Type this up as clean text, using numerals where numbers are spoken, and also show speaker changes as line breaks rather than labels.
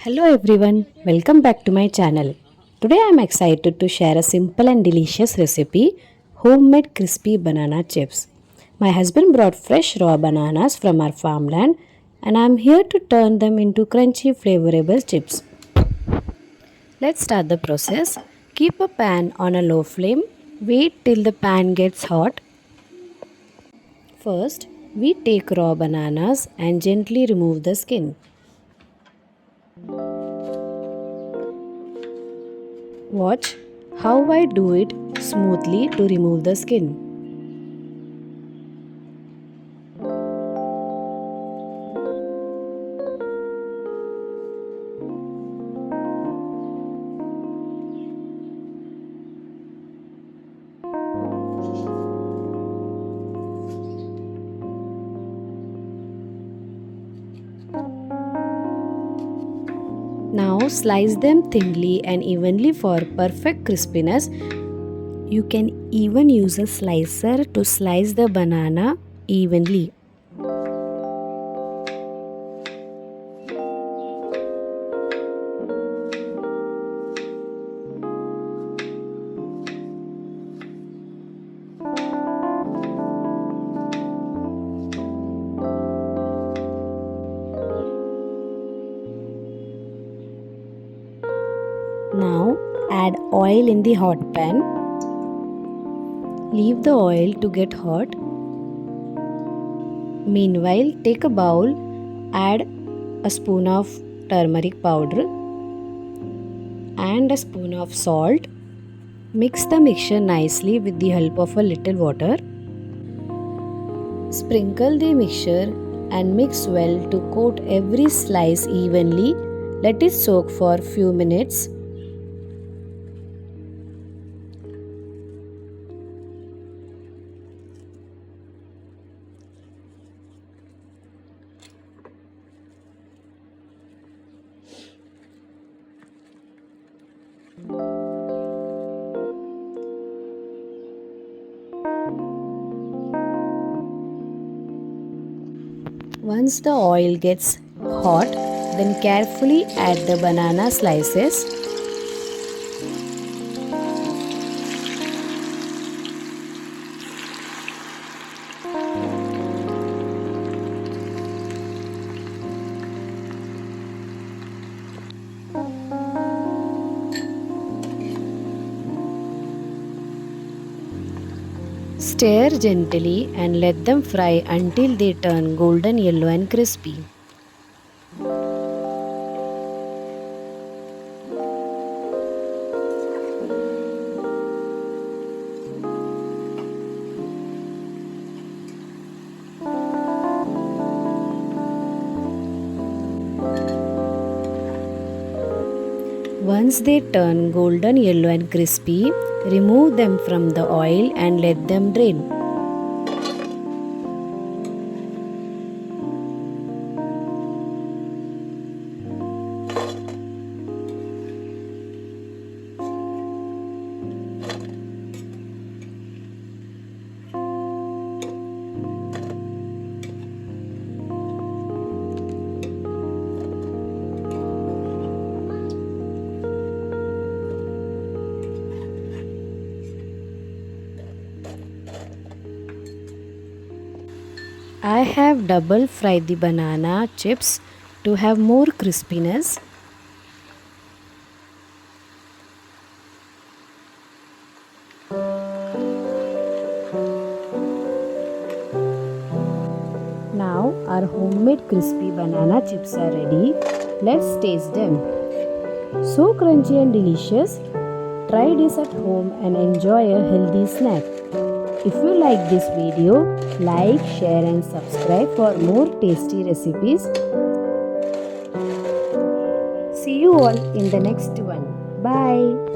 Hello everyone, welcome back to my channel. Today I am excited to share a simple and delicious recipe, homemade crispy banana chips. My husband brought fresh raw bananas from our farmland and I am here to turn them into crunchy flavorable chips. Let's start the process. Keep a pan on a low flame. Wait till the pan gets hot. First, we take raw bananas and gently remove the skin. Watch how I do it smoothly to remove the skin. Now slice them thinly and evenly for perfect crispiness. You can even use a slicer to slice the banana evenly. Now add oil in the hot pan. Leave the oil to get hot. Meanwhile, take a bowl, add a spoon of turmeric powder and a spoon of salt. Mix the mixture nicely with the help of a little water. Sprinkle the mixture and mix well to coat every slice evenly. Let it soak for a few minutes. Once the oil gets hot, then carefully add the banana slices. Stir gently and let them fry until they turn golden yellow and crispy. Once they turn golden yellow and crispy, remove them from the oil and let them drain. I have double fried the banana chips to have more crispiness. Now our homemade crispy banana chips are ready. Let's taste them. So crunchy and delicious. Try this at home and enjoy a healthy snack. If you like this video, like, share and subscribe for more tasty recipes. See you all in the next one. Bye.